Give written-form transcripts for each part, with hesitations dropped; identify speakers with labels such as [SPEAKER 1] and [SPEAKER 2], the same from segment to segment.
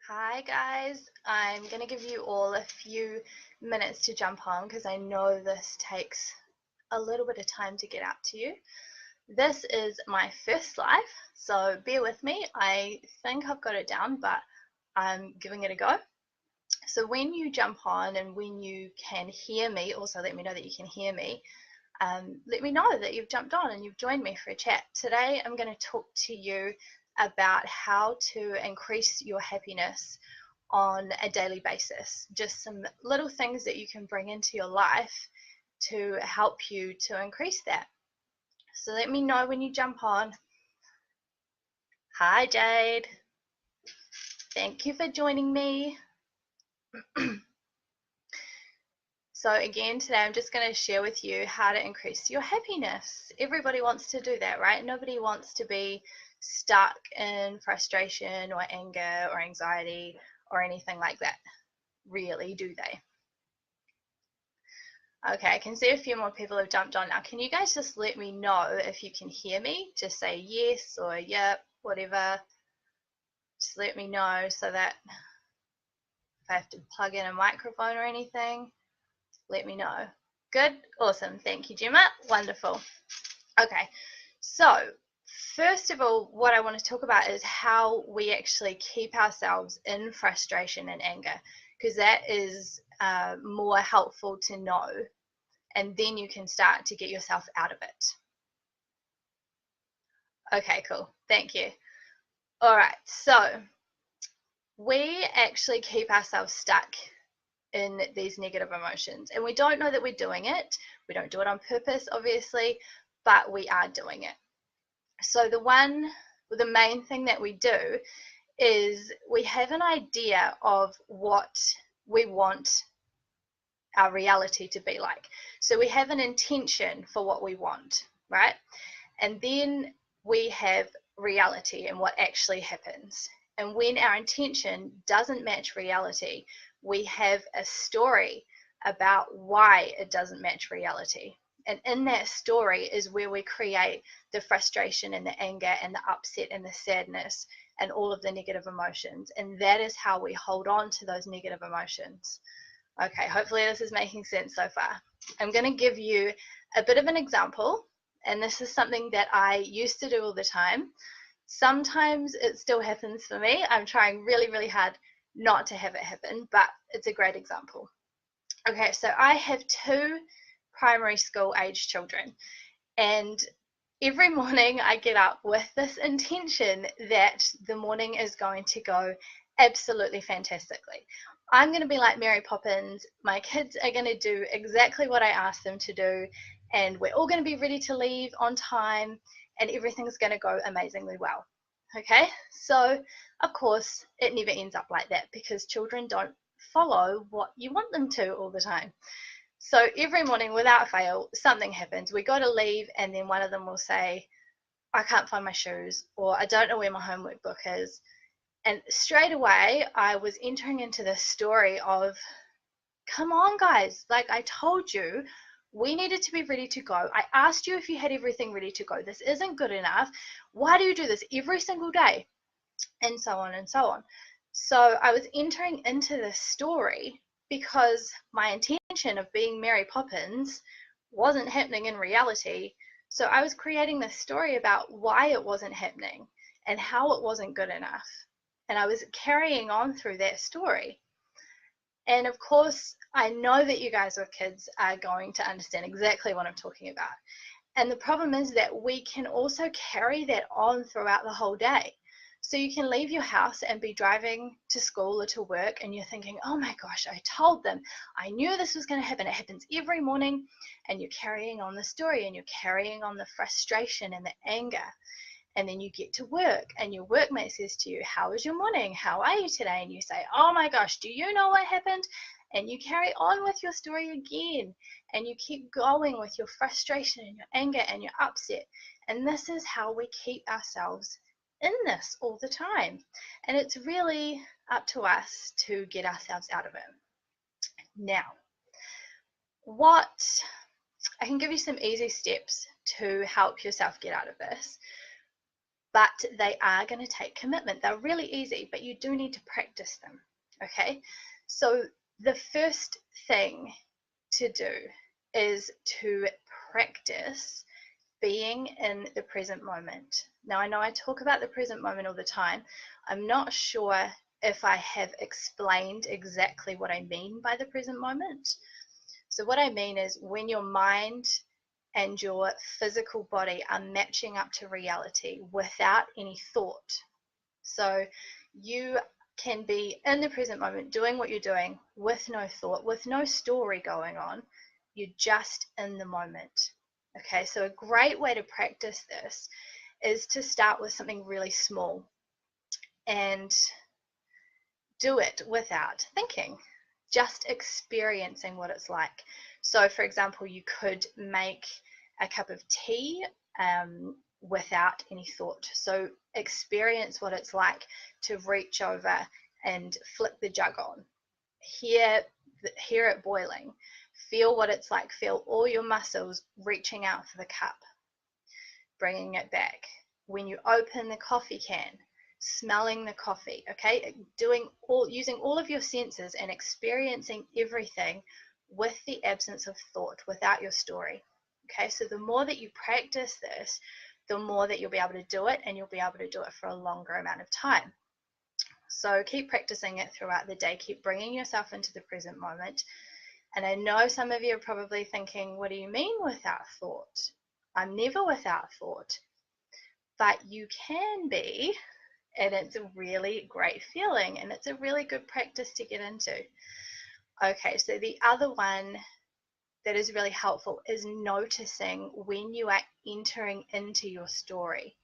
[SPEAKER 1] Hi guys, I'm going to give you all a few minutes to jump on because I know this takes a little bit of time to get out to you. This is my first live, so bear with me. I think I've got it down, but I'm giving it a go. So when you jump on and when you can hear me, also let me know that you can hear me. Let me know that you've jumped on and you've joined me for a chat. Today I'm going to talk to you about how to increase your happiness on a daily basis. Just some little things that you can bring into your life to help you to increase that. So let me know when you jump on. Hi Jade, thank you for joining me. So again, today I'm just going to share with you how to increase your happiness. Everybody wants to do that, right? Nobody wants to be stuck in frustration or anger or anxiety or anything like that, really, do they? Okay, I can see a few more people have jumped on now. Can you guys just let me know if you can hear me? Just say yes or yep, whatever. Just let me know so that if I have to plug in a microphone or anything, let me know. Good, awesome, thank you, Gemma, wonderful. Okay, so first of all, what I want to talk about is how we actually keep ourselves in frustration and anger, because that is more helpful to know, and then you can start to get yourself out of it. Okay, cool, thank you. All right, so we actually keep ourselves stuck in these negative emotions, and we don't know that we're doing it. We don't do it on purpose, obviously, but we are doing it. So the main thing that we do is we have an idea of what we want our reality to be like. So we have an intention for what we want, right? And then we have reality and what actually happens. And when our intention doesn't match reality, we have a story about why it doesn't match reality. And in that story is where we create the frustration and the anger and the upset and the sadness and all of the negative emotions. And that is how we hold on to those negative emotions. Okay, hopefully this is making sense so far. I'm going to give you a bit of an example, and this is something that I used to do all the time. Sometimes it still happens for me. I'm trying really, really hard not to have it happen, but it's a great example. Okay, so I have two primary school age children, and every morning I get up with this intention that the morning is going to go absolutely fantastically. I'm going to be like Mary Poppins. My kids are going to do exactly what I asked them to do, and we're all going to be ready to leave on time, and everything's going to go amazingly well. Okay, so of course it never ends up like that because children don't follow what you want them to all the time. So every morning, without fail, something happens. We got to leave, and then one of them will say, I can't find my shoes, or I don't know where my homework book is. And straight away, I was entering into this story of, come on, guys, like I told you, we needed to be ready to go. I asked you if you had everything ready to go. This isn't good enough. Why do you do this every single day? And so on and so on. So I was entering into this story because my intention of being Mary Poppins wasn't happening in reality. So I was creating this story about why it wasn't happening and how it wasn't good enough. And I was carrying on through that story. And of course, I know that you guys with kids are going to understand exactly what I'm talking about. And the problem is that we can also carry that on throughout the whole day. So you can leave your house and be driving to school or to work, and you're thinking, oh my gosh, I told them, I knew this was going to happen. It happens every morning, and you're carrying on the story and you're carrying on the frustration and the anger. And then you get to work and your workmate says to you, how was your morning? How are you today? And you say, oh my gosh, do you know what happened? And you carry on with your story again, and you keep going with your frustration and your anger and your upset. And this is how we keep ourselves in this all the time. And it's really up to us to get ourselves out of it. Now, I can give you some easy steps to help yourself get out of this. but they are going to take commitment. They're really easy, but you do need to practice them. Okay, so the first thing to do is to practice being in the present moment. Now, I know I talk about the present moment all the time. I'm not sure if I have explained exactly what I mean by the present moment. So what I mean is when your mind and your physical body are matching up to reality without any thought. So you can be in the present moment doing what you're doing with no thought, with no story going on. You're just in the moment. Okay, so a great way to practice this is to start with something really small and do it without thinking, just experiencing what it's like. So, for example, you could make a cup of tea without any thought. So, experience what it's like to reach over and flip the jug on. Hear it boiling. Feel what it's like. Feel all your muscles reaching out for the cup, bringing it back. When you open the coffee can, smelling the coffee, okay? Using all of your senses and experiencing everything with the absence of thought, without your story. Okay, so the more that you practice this, the more that you'll be able to do it, and you'll be able to do it for a longer amount of time. So keep practicing it throughout the day. Keep bringing yourself into the present moment. And I know some of you are probably thinking, what do you mean without thought? I'm never without thought. But you can be, and it's a really great feeling, and it's a really good practice to get into. Okay, so the other one that is really helpful is noticing when you are entering into your story.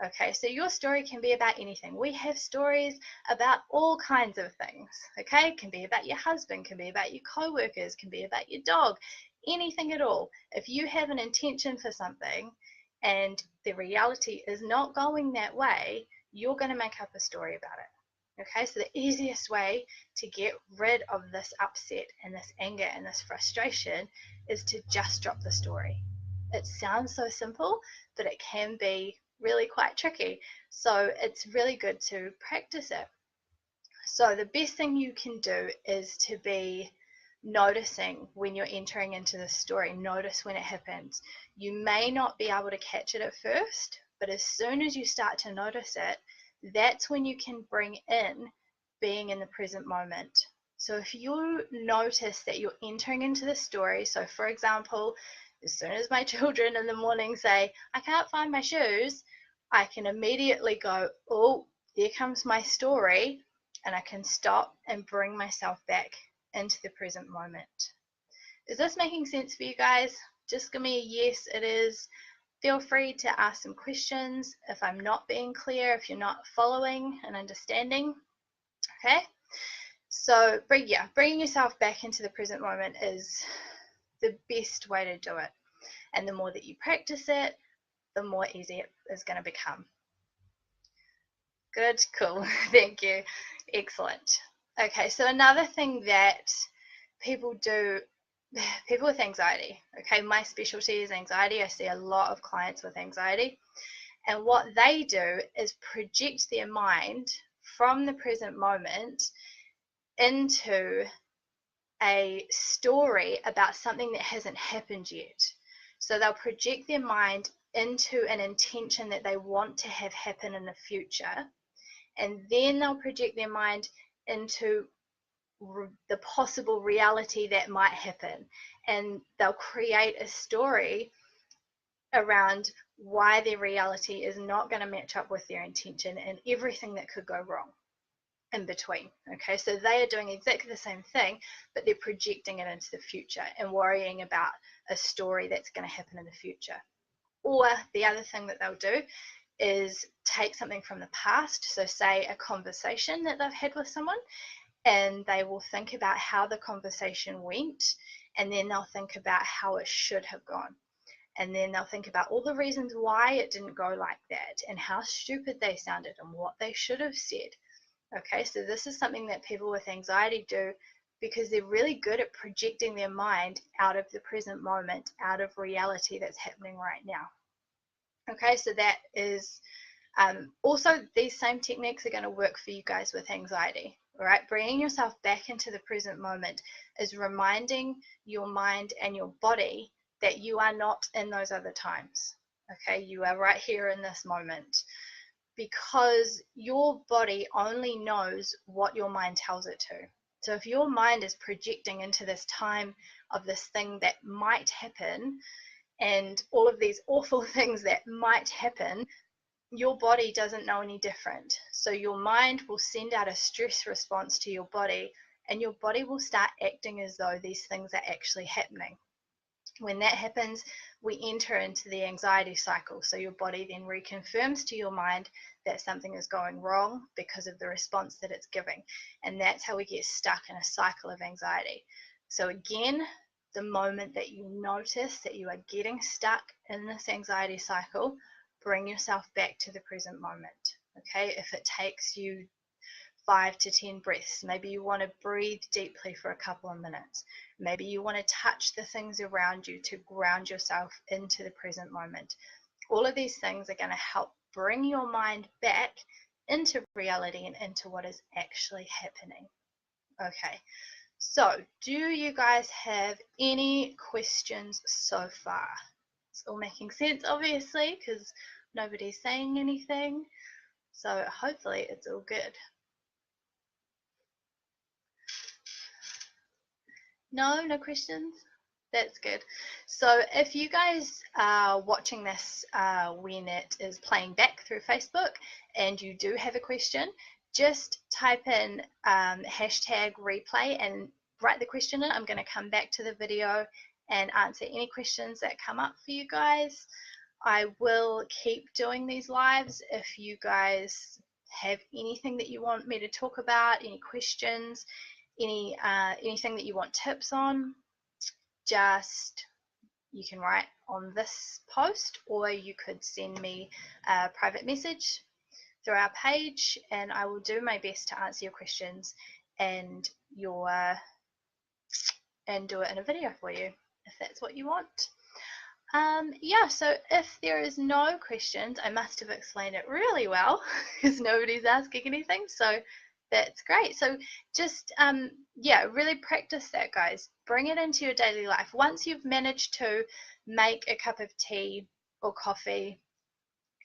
[SPEAKER 1] Okay, so your story can be about anything. We have stories about all kinds of things. Okay, it can be about your husband, can be about your co-workers, can be about your dog, anything at all. If you have an intention for something and the reality is not going that way, you're going to make up a story about it. Okay, so the easiest way to get rid of this upset and this anger and this frustration is to just drop the story. It sounds so simple, but it can be really quite tricky. So it's really good to practice it. So the best thing you can do is to be noticing when you're entering into the story. Notice when it happens. You may not be able to catch it at first, but as soon as you start to notice it, that's when you can bring in being in the present moment. So if you notice that you're entering into the story, so for example, as soon as my children in the morning say, I can't find my shoes, I can immediately go, oh, there comes my story, and I can stop and bring myself back into the present moment. Is this making sense for you guys? Just give me a yes, it is. Feel free to ask some questions if I'm not being clear, if you're not following and understanding. Okay, so bringing yourself back into the present moment is the best way to do it. And the more that you practice it, the more easy it is going to become. Good, cool, thank you, excellent. Okay, so another thing that people do, people with anxiety, okay, my specialty is anxiety. I see a lot of clients with anxiety, and what they do is project their mind from the present moment into a story about something that hasn't happened yet. So they'll project their mind into an intention that they want to have happen in the future, and then they'll project their mind into the possible reality that might happen, and they'll create a story around why their reality is not going to match up with their intention and everything that could go wrong in between. Okay, so they are doing exactly the same thing, but they're projecting it into the future and worrying about a story that's going to happen in the future. Or the other thing that they'll do is take something from the past, so say a conversation that they've had with someone, and they will think about how the conversation went, and then they'll think about how it should have gone, and then they'll think about all the reasons why it didn't go like that and how stupid they sounded and what they should have said. Okay, so this is something that people with anxiety do because they're really good at projecting their mind out of the present moment, out of reality that's happening right now. Okay, so that is Also, these same techniques are going to work for you guys with anxiety. All right, bringing yourself back into the present moment is reminding your mind and your body that you are not in those other times. Okay, you are right here in this moment, because your body only knows what your mind tells it to. So if your mind is projecting into this time of this thing that might happen and all of these awful things that might happen, your body doesn't know any different. So your mind will send out a stress response to your body, and your body will start acting as though these things are actually happening. When that happens, we enter into the anxiety cycle. So your body then reconfirms to your mind that something is going wrong because of the response that it's giving. And that's how we get stuck in a cycle of anxiety. So again, the moment that you notice that you are getting stuck in this anxiety cycle, bring yourself back to the present moment. Okay, if it takes you 5 to 10 breaths, maybe you want to breathe deeply for a couple of minutes. Maybe you want to touch the things around you to ground yourself into the present moment. All of these things are going to help bring your mind back into reality and into what is actually happening. Okay, so do you guys have any questions so far? It's all making sense, obviously, because nobody's saying anything. So hopefully it's all good. No questions? That's good. So if you guys are watching this when it is playing back through Facebook and you do have a question, just type in hashtag replay and write the question in. I'm going to come back to the video and answer any questions that come up for you guys. I will keep doing these lives. If you guys have anything that you want me to talk about, any questions, anything that you want tips on, just you can write on this post, or you could send me a private message through our page, and I will do my best to answer your questions and do it in a video for you if that's what you want. Yeah, so if there is no questions, I must have explained it really well because nobody's asking anything, so that's great. So just, yeah, really practice that, guys. Bring it into your daily life. Once you've managed to make a cup of tea or coffee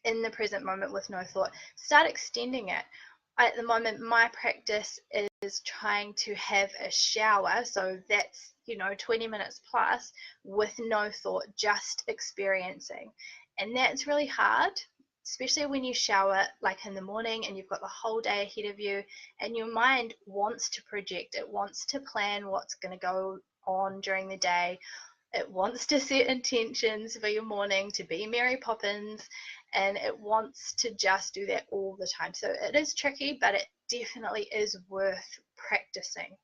[SPEAKER 1] in the present moment with no thought, start extending it. At the moment, my practice is trying to have a shower, so that's 20 minutes plus with no thought, just experiencing. And that's really hard, especially when you shower like in the morning and you've got the whole day ahead of you and your mind wants to project, it wants to plan what's going to go on during the day, it wants to set intentions for your morning to be Mary Poppins, and it wants to just do that all the time. So it is tricky, but it definitely is worth practicing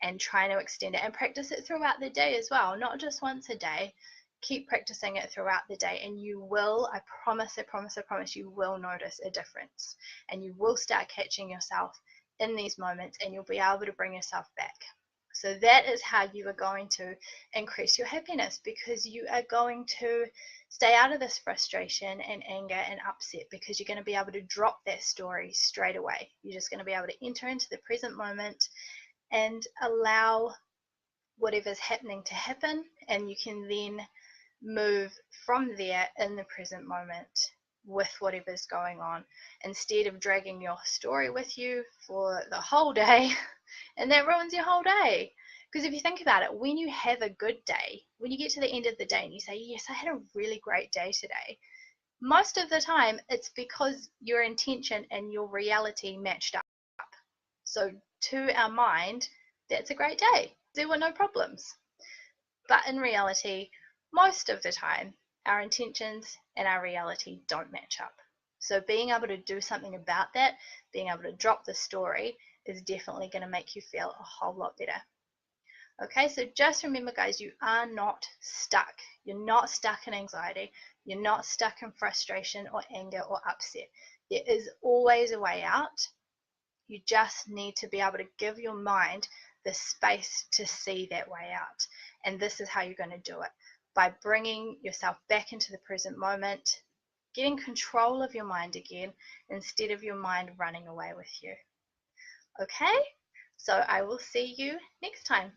[SPEAKER 1] and trying to extend it, and practice it throughout the day as well, not just once a day. Keep practicing it throughout the day, and you will, I promise, you will notice a difference, and you will start catching yourself in these moments, and you'll be able to bring yourself back. So that is how you are going to increase your happiness, because you are going to stay out of this frustration and anger and upset, because you're going to be able to drop that story straight away. You're just going to be able to enter into the present moment and allow whatever's happening to happen, and you can then move from there in the present moment with whatever's going on, instead of dragging your story with you for the whole day and that ruins your whole day. Because if you think about it, when you have a good day, when you get to the end of the day and you say, yes, I had a really great day today, most of the time it's because your intention and your reality matched up. So to our mind, that's a great day. There were no problems. But in reality, most of the time, our intentions and our reality don't match up. So being able to do something about that, being able to drop the story, is definitely going to make you feel a whole lot better. Okay, so just remember, guys, you are not stuck. You're not stuck in anxiety. You're not stuck in frustration or anger or upset. There is always a way out. You just need to be able to give your mind the space to see that way out. And this is how you're going to do it, by bringing yourself back into the present moment, getting control of your mind again instead of your mind running away with you. Okay? So I will see you next time.